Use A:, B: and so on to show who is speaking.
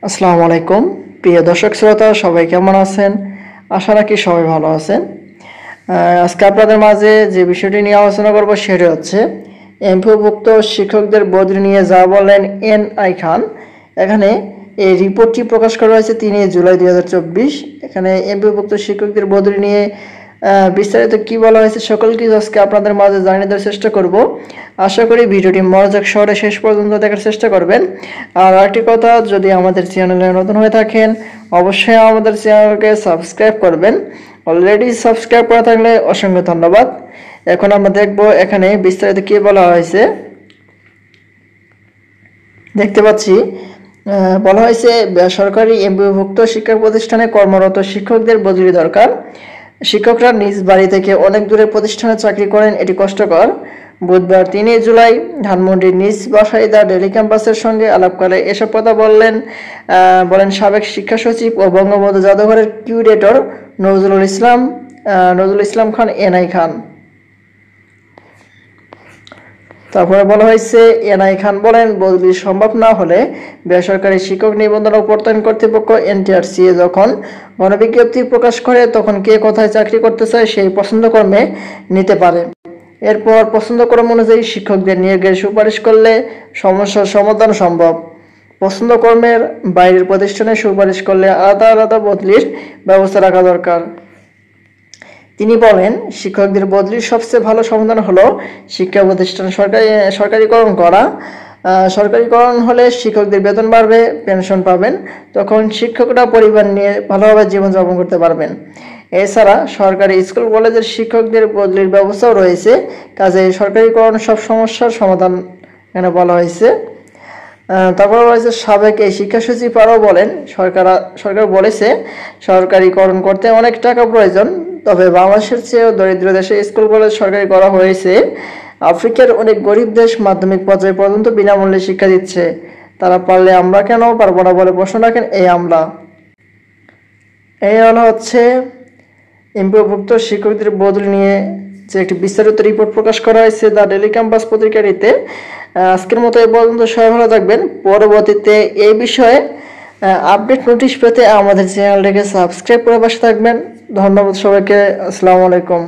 A: আসসালামু আলাইকুম প্রিয় দর্শক শ্রোতা, সবাই কেমন আছেন? আশা রাখি সবাই ভালো আছেন। আজকে আপনাদের মাঝে যে বিষয়টি নিয়ে আলোচনা করব সেটি হচ্ছে এমপিওভুক্ত শিক্ষকদের বদলি নিয়ে যা বললেন এনআই খান। এখানে এই রিপোর্টটি প্রকাশ করা হয়েছে 3 জুলাই 2024। এখানে এমপিওভুক্ত শিক্ষকদের বদলি নিয়ে বিস্তারিত কি বলা হয়েছে সকল কিছু আজকে আপনাদের মাঝে জানিয়ে দেওয়ার চেষ্টা করব। আশা করি ভিডিওটি মনোযোগ সহকারে শেষ পর্যন্ত দেখার চেষ্টা করবেন। আর একটি কথা, যদি আমাদের চ্যানেলে নতুন হয়ে থাকেন অবশ্যই আমাদের চ্যানেলকে সাবস্ক্রাইব করবেন। অলরেডি সাবস্ক্রাইব করা থাকলে অসংখ্য ধন্যবাদ। এখন আমরা দেখব এখানে বিস্তারিত কি বলা হয়েছে। দেখতে পাচ্ছি বলা হয়েছে বেসরকারি এমপিওভুক্ত শিক্ষা প্রতিষ্ঠানে কর্মরত শিক্ষকদের বদলি দরকার। শিক্ষকরা নিজ বাড়ি থেকে অনেক দূরে প্রতিষ্ঠানে চাকরি করেন, এটি কষ্টকর। বুধবার 3 জুলাই ধানমন্ডির নিজ বাসায় দ্য ডেইলি ক্যাম্পাসের সঙ্গে আলাপকালে এসব কথা বলেন সাবেক শিক্ষা সচিব ও বঙ্গবন্ধু জাদুঘরের কিউরেটর নজরুল ইসলাম খান এনআই খান। তারপরে বলা হয়েছে এনআই খান বলেন, বদলি সম্ভব না হলে বেসরকারি শিক্ষক নিবন্ধন ও প্রত্যয়ন কর্তৃপক্ষ এনটিআরসিএ যখন গণবিজ্ঞপ্তি প্রকাশ করে তখন কে কোথায় চাকরি করতে চায় সেই পছন্দক্রমে নিতে পারে। এরপর পছন্দক্রম অনুযায়ী শিক্ষকদের নিয়োগের সুপারিশ করলে সমস্যার সমাধান সম্ভব। পছন্দক্রমের বাইরের প্রতিষ্ঠানে সুপারিশ করলে আলাদা আলাদা বদলির ব্যবস্থা রাখা দরকার। তিনি বলেন, শিক্ষকদের বদলির সবচেয়ে ভালো সমাধান হলো শিক্ষা প্রতিষ্ঠান সরকারিকরণ করা। সরকারিকরণ হলে শিক্ষকদের বেতন বাড়বে, পেনশন পাবেন, তখন শিক্ষকরা পরিবার নিয়ে ভালোভাবে জীবনযাপন করতে পারবেন। এছাড়া সরকারি স্কুল কলেজের শিক্ষকদের বদলির ব্যবস্থাও রয়েছে, কাজেই সরকারিকরণ সব সমস্যার সমাধান এখানে বলা হয়েছে। তারপর রয়েছে সাবেক এই শিক্ষা সচিব আরও বলেন, সরকার বলেছে সরকারিকরণ করতে অনেক টাকা প্রয়োজন, তবে বাংলাদেশের চেয়েও দরিদ্র দেশে স্কুল কলেজ সরকারি করা হয়েছে। আফ্রিকার অনেক গরিব দেশ মাধ্যমিক পর্যায় পর্যন্ত বিনামূল্যে শিক্ষা দিচ্ছে, তারা পারলে আমরা কেন পারবো না বলে প্রশ্ন রাখেন এই আমলা। এই হচ্ছে এমপিওভুক্ত শিক্ষকদের বদলি নিয়ে যে একটি বিস্তারিত রিপোর্ট প্রকাশ করা হয়েছে দ্য ডেইলি ক্যাম্পাস পত্রিকাটিতে। আজকের মতো এই পর্যন্ত, সবাই ভালো থাকবেন। পরবর্তীতে এই বিষয়ে আপডেট নোটিশ পেতে আমাদের চ্যানেলটিকে সাবস্ক্রাইব করে পাশে থাকবেন। ধন্যবাদ সবাইকে। আসসালামু আলাইকুম।